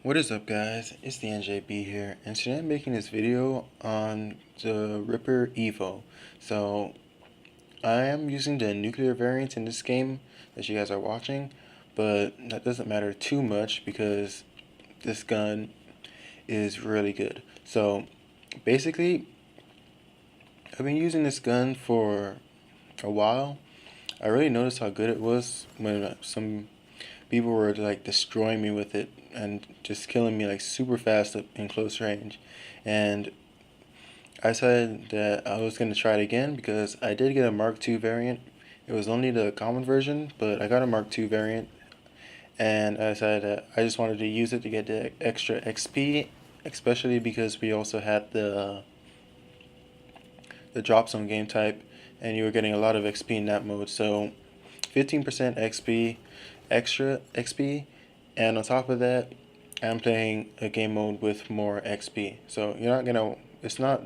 What is up, guys? It's the NJB here, and today I'm making this video on the RPR EVO. So I am using the nuclear variant in this game that you guys are watching, but that doesn't matter too much because this gun is really good. So basically, I've been using this gun for a while. I really noticed how good it was when some people were like destroying me with it and just killing me like super fast in close range. And I decided that I was going to try it again because I did get a Mark II variant. It was only the common version, but I got a Mark II variant, and I decided that I just wanted to use it to get the extra XP, especially because we also had the drop zone game type, and you were getting a lot of XP in that mode. So 15% XP, extra XP, and on top of that, I'm playing a game mode with more XP. So you're not gonna. It's not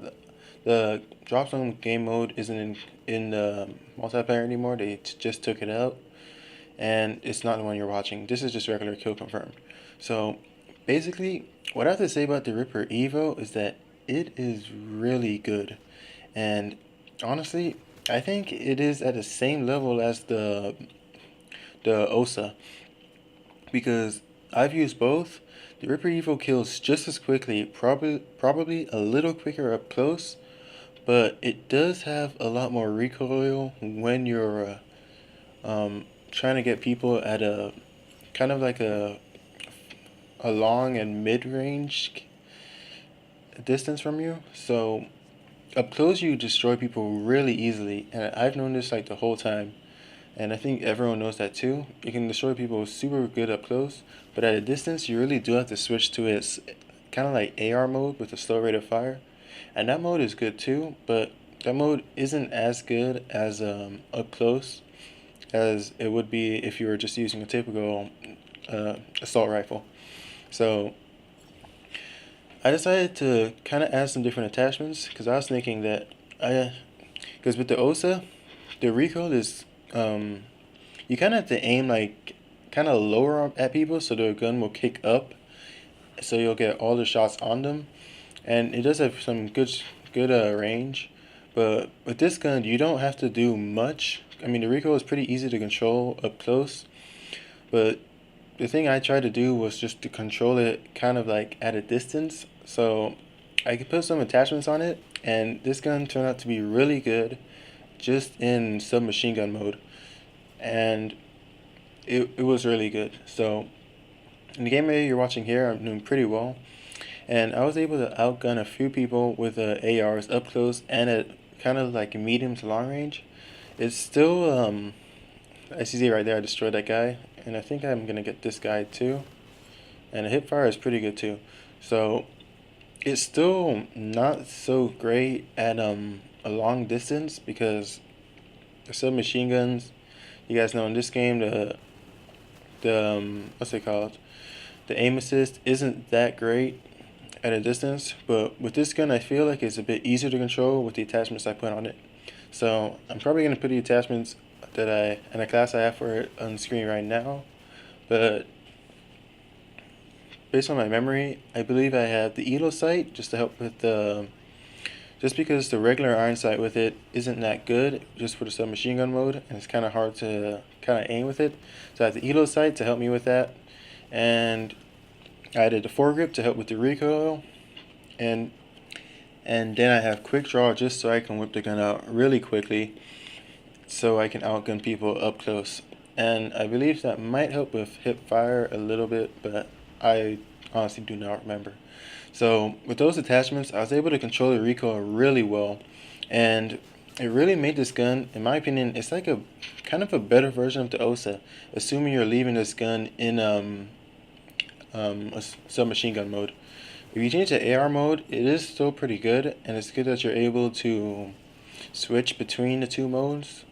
the drop zone game mode isn't in the multiplayer anymore. They just took it out, and it's not the one you're watching. This is just regular kill confirmed. So basically, what I have to say about the RPR EVO is that it is really good, and honestly, I think it is at the same level as the OSA, because I've used both. The RPR EVO kills just as quickly, probably a little quicker up close, but it does have a lot more recoil when you're trying to get people at a kind of like a long and mid-range distance from you. So up close you destroy people really easily, and I've known this like the whole time, and I think everyone knows that too. You can destroy people super good up close, but at a distance you really do have to switch to its kind of like AR mode with a slow rate of fire, and that mode is good too, but that mode isn't as good as up close as it would be if you were just using a typical assault rifle. So I decided to kind of add some different attachments because I was thinking that because with the OSA, the recoil is you kind of have to aim like kind of lower at people so the gun will kick up, so you'll get all the shots on them, and it does have some good range. But with this gun, you don't have to do much. I mean, the recoil is pretty easy to control up close, but the thing I tried to do was just to control it kind of like at a distance. So I could put some attachments on it, and this gun turned out to be really good just in submachine gun mode. And it was really good. So in the gameplay you're watching here, I'm doing pretty well. And I was able to outgun a few people with ARs up close and at kind of like medium to long range. It's still, as you see right there, I destroyed that guy. And I think I'm going to get this guy too. And the hip fire is pretty good too. So it's still not so great at a long distance because the submachine guns, you guys know in this game, the what's it called? The aim assist isn't that great at a distance, but with this gun I feel like it's a bit easier to control with the attachments I put on it. So I'm probably going to put the attachments that and the class I have for it on the screen right now, but based on my memory, I believe I have the ELO sight just to help with just because the regular iron sight with it isn't that good just for the submachine gun mode, and it's kind of hard to kind of aim with it. So I have the ELO sight to help me with that, and I added the foregrip to help with the recoil, and then I have quick draw just so I can whip the gun out really quickly so I can outgun people up close. And I believe that might help with hip fire a little bit, but I honestly do not remember. So with those attachments, I was able to control the recoil really well, and it really made this gun, in my opinion, it's like a kind of a better version of the OSA, assuming you're leaving this gun in a submachine gun mode. If you change to AR mode, it is still pretty good, and it's good that you're able to switch between the two modes.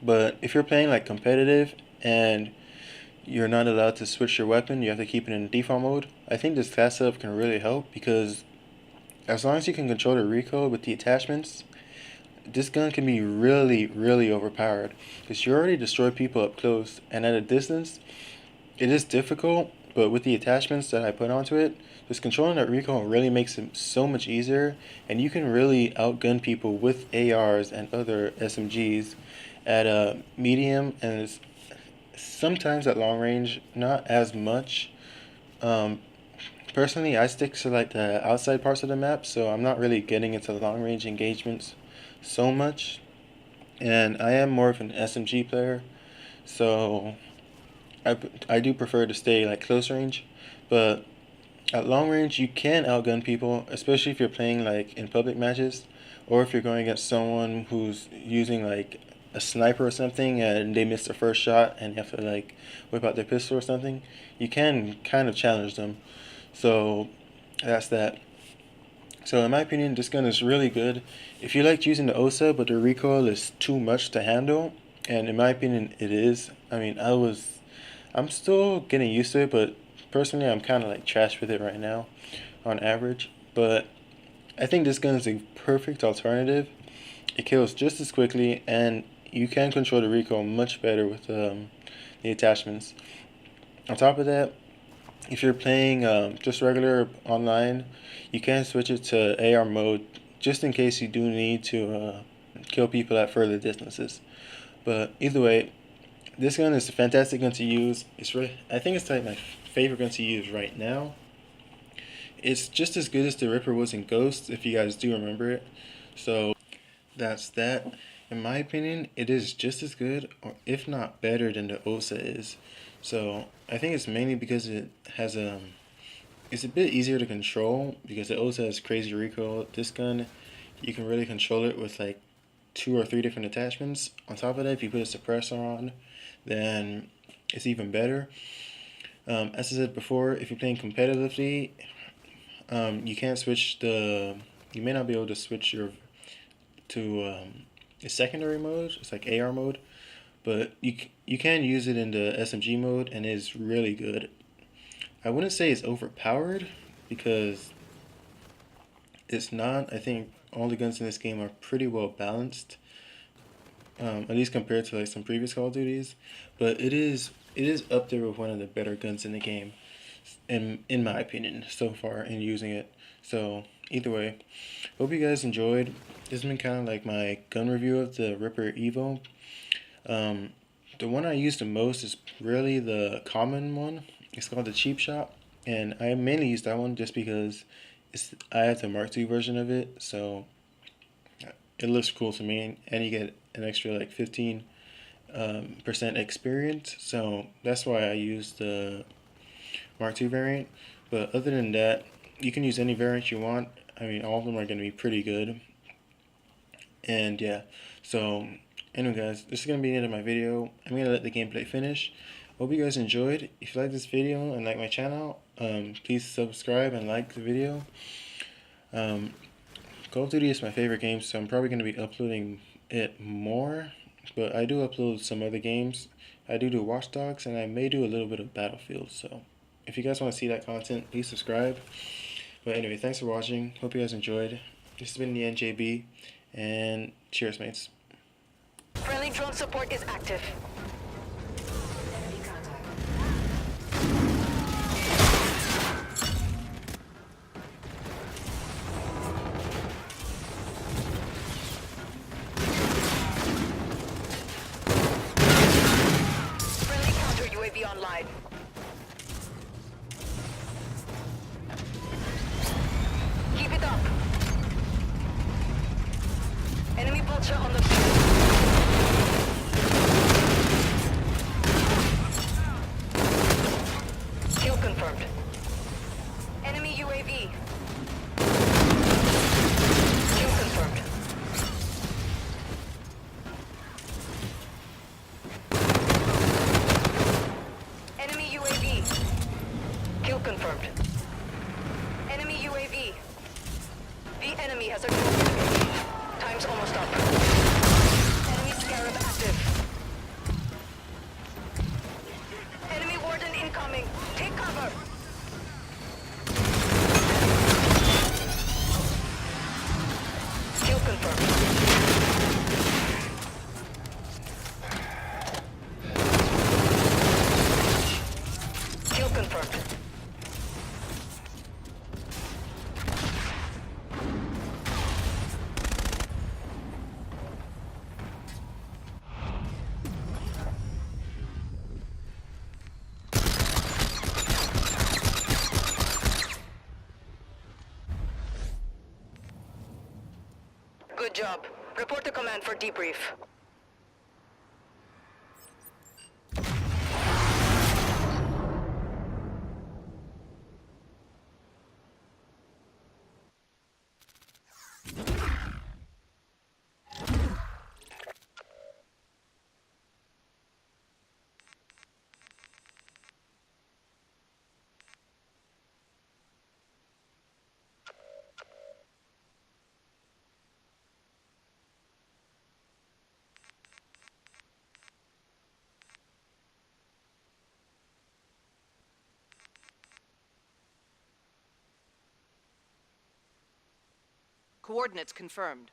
But if you're playing like competitive and you're not allowed to switch your weapon, you have to keep it in default mode, I think this class setup can really help, because as long as you can control the recoil with the attachments, this gun can be really overpowered, because you already destroy people up close, and at a distance it is difficult, But with the attachments that I put onto it, just controlling that recoil really makes it so much easier, and you can really outgun people with ARs and other SMGs at a medium and sometimes at long range, not as much. Um, Personally, I stick to like the outside parts of the map, so I'm not really getting into long range engagements so much. And I am more of an SMG player, so I do prefer to stay like close range, but at long range you can outgun people, especially if you're playing like in public matches, or if you're going against someone who's using like a sniper or something and they miss their first shot and you have to like whip out their pistol or something. You can kind of challenge them. So that's that. So in my opinion, this gun is really good. If you like using the OSA but the recoil is too much to handle, and in my opinion it is. I mean, I'm still getting used to it, but personally I'm kind of like trash with it right now on average. But I think this gun is a perfect alternative. It kills just as quickly, and you can control the recoil much better with the attachments. On top of that, if you're playing just regular online, you can switch it to AR mode just in case you do need to kill people at further distances. But either way, this gun is a fantastic gun to use. I think it's like my favorite gun to use right now. It's just as good as the Ripper was in Ghost, if you guys do remember it. So that's that. In my opinion, it is just as good, or if not better, than the OSA is. So I think it's mainly because it has it's a bit easier to control because the OSA has crazy recoil. This gun, you can really control it with like 2 or 3 different attachments. On top of that, if you put a suppressor on, then it's even better. As I said before, if you're playing competitively, you can't switch you may not be able to switch to a secondary mode. It's like AR mode, but you can use it in the SMG mode, and it's really good. I wouldn't say it's overpowered because it's not. I think all the guns in this game are pretty well balanced, at least compared to like some previous Call of Duties. But it is up there with one of the better guns in the game, in my opinion, so far in using it. So either way, hope you guys enjoyed. This has been kind of like my gun review of the RPR EVO. The one I use the most is really the common one. It's called the Cheap Shot, and I mainly use that one just because I have the Mark II version of it, so it looks cool to me, and you get an extra like 15% experience. So that's why I use the Mark II variant. But other than that, you can use any variant you want. I mean, all of them are going to be pretty good. And yeah, so anyway guys, this is going to be the end of my video. I'm going to let the gameplay finish. Hope you guys enjoyed. If you like this video and like my channel, please subscribe and like the video. Call of Duty is my favorite game, so I'm probably going to be uploading it more. But I do upload some other games. I do Watch Dogs, and I may do a little bit of Battlefield. So if you guys want to see that content, please subscribe. But anyway, thanks for watching. Hope you guys enjoyed. This has been the NJB, and cheers, mates. Friendly drone support is active. Friendly counter UAV online. Keep it up. Enemy vulture on the field. Kill confirmed. Enemy UAV. Kill confirmed. Enemy UAV. Kill confirmed. Enemy UAV. The enemy has a kill confirmed. Time's almost up. Enemy Scarab active. Enemy Warden incoming. Take cover. Kill confirmed. Kill confirmed. confirmed. Good job. Report to command for debrief. Coordinates confirmed.